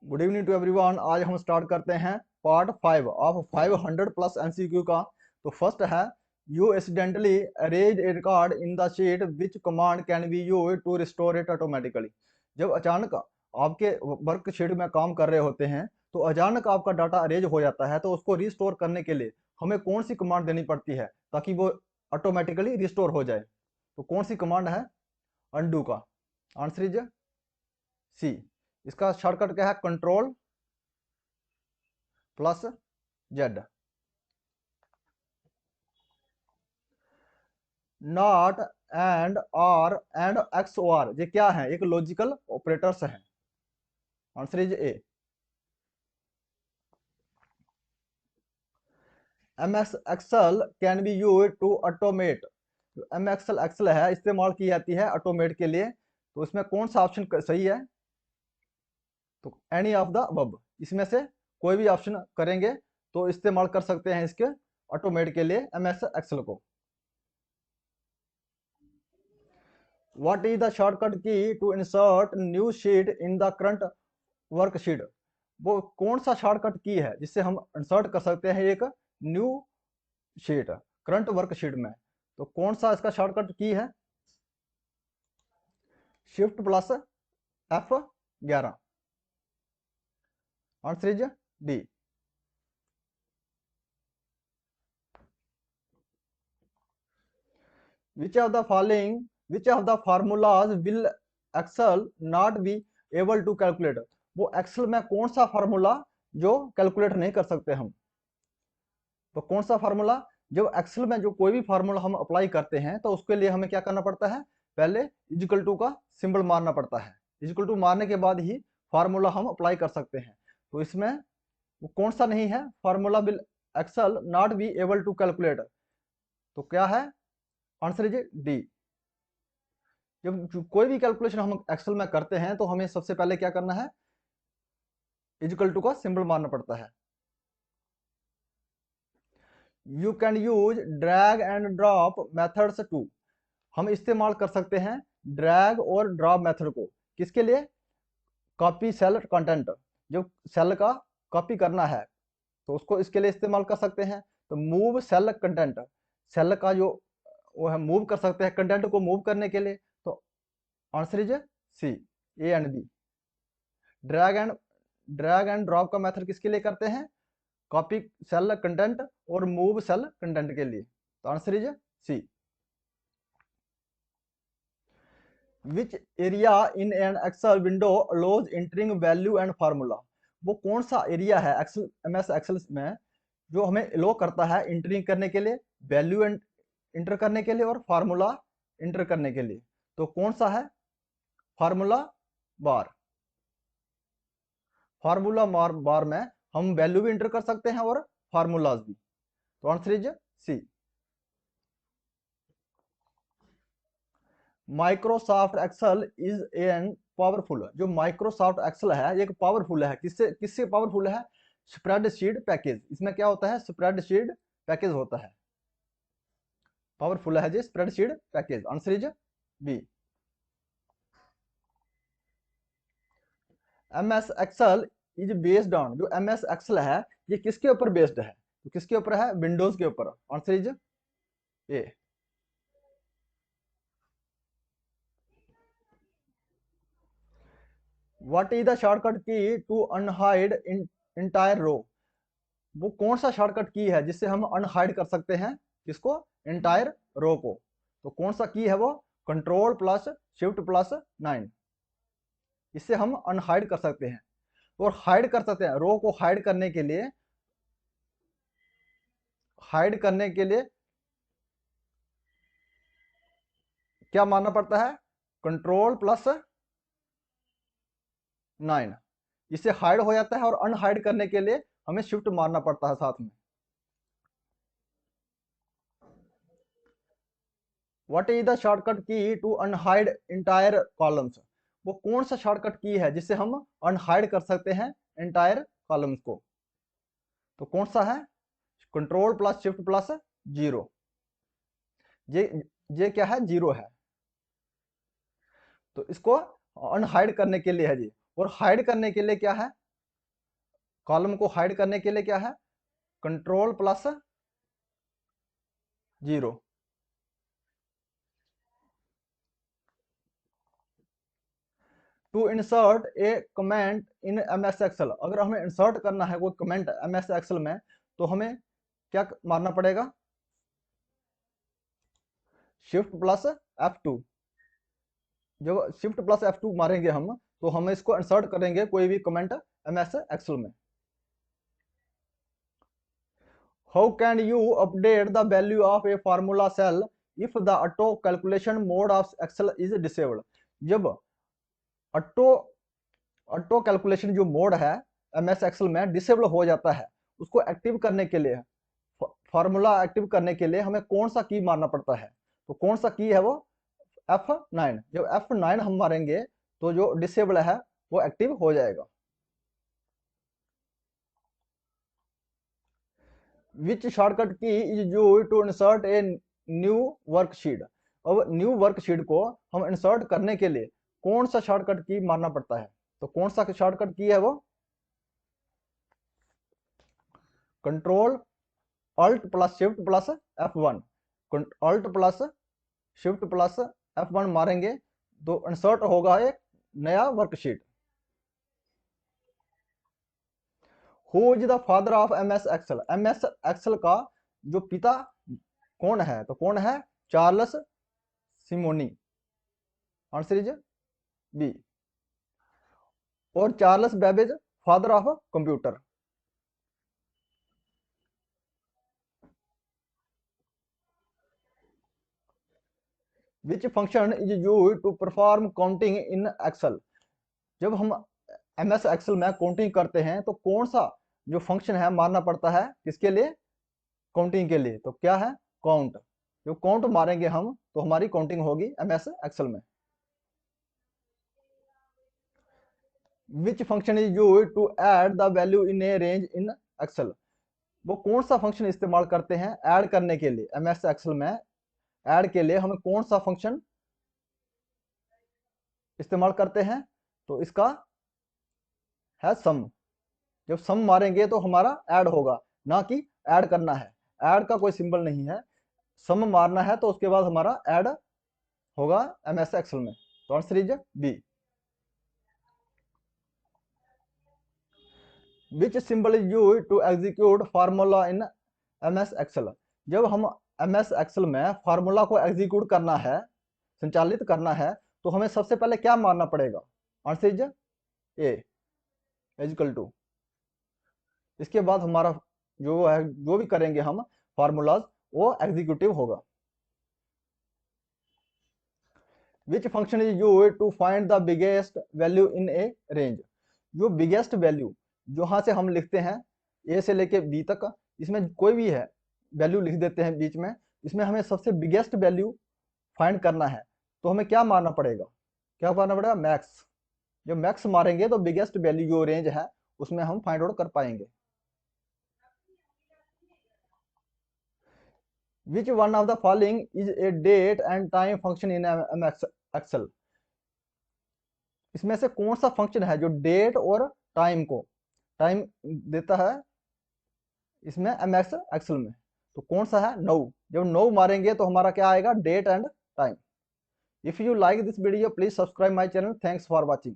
Good evening to everyone. आज हम start करते हैं पार्ट 5 ऑफ 500 प्लस एमसीक्यू का। तो फर्स्ट है, you accidentally arrange a record in the sheet which command can be used to restore it automatically. जब अचानक आपके वर्कशीट में काम कर रहे होते हैं तो अचानक आपका डाटा अरेंज हो जाता है, तो उसको रिस्टोर करने के लिए हमें कौन सी कमांड देनी पड़ती है ताकि वो ऑटोमेटिकली रिस्टोर हो जाए? तो कौन सी कमांड है? अनडू का। Answer is C. इसका शॉर्टकट क्या है? Control plus Z. Not and or and X O R ये क्या है? एक लॉजिकल ऑपरेटर्स हैं। Answer is A. M S Excel can be used to automate. M Excel Excel है इस्तेमाल की जाती है ऑटोमेट के लिए, तो इसमें कौन सा ऑप्शन सही है? तो एनी ऑफ द अबव, इसमें से कोई भी ऑप्शन करेंगे तो इस्तेमाल कर सकते हैं इसके ऑटोमेट के लिए एम एस एक्सल को। What is the shortcut key to insert new sheet in the current worksheet? वो कौन सा शॉर्टकट की है जिससे हम इंसर्ट कर सकते हैं एक न्यू शीट करंट वर्कशीट में? तो कौन सा इसका शॉर्टकट की है? Shift plus F11। Answer is D. Which of the following, which of the formulas will Excel not be able to calculate? वो एक्सेल में कौन सा फार्मूला जो कैलकुलेट नहीं कर सकते हम? तो कौन सा फार्मूला? जब एक्सेल में जो कोई भी फार्मूला हम अप्लाई करते हैं तो उसके लिए हमें क्या करना पड़ता है? पहले इजिकल टू का सिंबल मारना पड़ता है। इजिकल टू मारने के बाद ही फार्मूला हम अप्लाई कर सकते हैं। तो इसमें वो कौन सा नहीं है? Formula will Excel not be able to calculate. तो क्या है? Answer is D. जब कोई भी कैलकुलेशन हम एक्सेल में करते हैं तो हमें सबसे पहले क्या करना है? इजिकल टू का सिंबल मारना पड़ता है। You can use drag and drop methods to. हम इस्तेमाल कर सकते हैं ड्रैग और ड्रॉप मेथड को। किसके लिए? Copy cell content. जब सेल का कॉपी करना है तो उसको इसके लिए इस्तेमाल कर सकते हैं। तो मूव सेल कंटेंट, सेल का जो वो है मूव कर सकते हैं कंटेंट को मूव करने के लिए। तो answer is C, A and B. Drag and drop का मेथड किसके लिए करते हैं? कॉपी सेल कंटेंट और मूव सेल कंटेंट के लिए। तो answer is C. Which area in an Excel window allows entering value and formula. वो कौन सा एरिया है एक्सेल एमएस एक्सेल में जो हमें अलो करता है एंटरिंग करने के लिए, वैल्यू इंटर करने के लिए और फार्मूला इंटर करने के लिए? तो कौन सा है? फार्मूला बार। फार्मूला बार में हम वैल्यू भी इंटर कर सकते हैं और फार्मूलाज भी। तो answer is C. Microsoft Excel is an powerful. जो माइक्रोसॉफ्ट एक्सेल है ये एक पावरफुल है। किससे किससे पावरफुल है? Spreadsheet package. इसमें क्या होता है? स्प्रेडशीट पैकेज होता है। पावरफुल है जी spreadsheet package. Answer is B. M S Excel is based on. जो एम एस एक्सेल है ये किसके ऊपर बेस्ड है? तो किसके ऊपर है? विंडोज के ऊपर। Answer is A. What is the shortcut की टू अनहाइड इंटायर रो? वो कौन सा शॉर्टकट की है जिससे हम अनहाइड कर सकते हैं किसको? इंटायर रो को। तो कौन सा की है वो? Control plus shift plus 9। इससे हम अनहाइड कर सकते हैं और हाइड कर सकते हैं। रो को हाइड करने के लिए क्या मानना पड़ता है? Control plus 9। इससे हाइड हो जाता है और अनहाइड करने के लिए हमें शिफ्ट मारना पड़ता है साथ में। व्हाट इज द शॉर्टकट की टू अनहाइड इंटायर कॉलम्स? वो कौन सा शॉर्टकट की है जिससे हम अनहाइड कर सकते हैं इंटायर कॉलम्स को? तो कौन सा है? Control plus shift plus 0। ये ये क्या है? 0 है। तो इसको अनहाइड करने के लिए है जी। और हाइड करने के लिए क्या है? कॉलम को हाइड करने के लिए क्या है, control plus 0। To insert a comment in MS Excel, अगर हमें इंसर्ट करना है कोई कमेंट MS एक्सेल में तो हमें क्या मारना पड़ेगा, शिफ्ट प्लस F2। जब शिफ्ट प्लस F2 मारेंगे हम तो हम इसको इंसर्ट करेंगे कोई भी कमेंट MS एक्सेल में। How can you update the value of a formula cell if the auto calculation mode of Excel is disabled. जब ऑटो कैलकुलेशन जो मोड है MS एक्सेल में डिसेबल हो जाता है, उसको एक्टिव करने के लिए, फार्मूला एक्टिव करने के लिए हमें कौन सा की मारना पड़ता है, तो कौन सा की है वो F9। जब F9 हम मारेंगे तो जो डिसेबल है वो एक्टिव हो जाएगा। Which shortcut key is used to insert a new worksheet. अब न्यू वर्कशीट को हम इंसर्ट करने के लिए कौन सा शॉर्टकट की मारना पड़ता है, तो कौन सा शॉर्टकट की है वो, control alt plus shift plus F1। Alt plus shift plus F1 मारेंगे तो इंसर्ट होगा एक नया worksheet. Who is the father of MS Excel. MS Excel का जो पिता कौन है, तो कौन है, Charles Simonyi. Answer is B. और Charles Babbage father of computer. Which function is used to perform counting in Excel. जब हम MS एक्सेल में काउंटिंग करते हैं तो कौन सा जो फंक्शन है मारना पड़ता है, किसके लिए, काउंटिंग के लिए, तो क्या है, काउंट। जो काउंट मारेंगे हम तो हमारी काउंटिंग होगी MS एक्सेल में। Which function is used to add the value in a range in Excel. वो कौन सा फंक्शन इस्तेमाल करते हैं ऐड करने के लिए, MS एक्सेल में ऐड के लिए हमें कौन सा फंक्शन इस्तेमाल करते हैं, तो इसका है सम। जब सम मारेंगे तो हमारा ऐड होगा, ना कि ऐड करना है, ऐड का कोई सिंबल नहीं है, सम मारना है तो उसके बाद हमारा ऐड होगा MS एक्सेल में। तो answer is B. Which symbol is used to execute formula in MS Excel. जब हम MS एक्सेल में फार्मूला को एग्जीक्यूट करना है, संचालित करना है, तो हमें सबसे पहले क्या मारना पड़ेगा, answer is A equal to. इसके बाद हमारा जो है, जो भी करेंगे हम फार्मूलाज, वो एग्जीक्यूटिव होगा। Which function is used to find the biggest value in a range. जो बिगेस्ट वैल्यू जहां से हम लिखते हैं ए से लेके बी तक, इसमें कोई भी है वैल्यू लिख देते हैं बीच में, इसमें हमें सबसे बिगेस्ट वैल्यू फाइंड करना है तो हमें क्या मारना पड़ेगा, क्या मारना पड़ेगा, मैक्स। जब मैक्स मारेंगे तो बिगेस्ट वैल्यू जो रेंज है उसमें हम फाइंड आउट कर पाएंगे। Which one of the following is a date and time function in MS Excel. इसमें से कौन सा फंक्शन है जो डेट और टाइम को, टाइम देता है इसमें MS एक्सेल में, तो कौन सा है, नो। जब नो मारेंगे तो हमारा क्या आएगा, date and time. If you like this video please subscribe my channel. Thanks for watching.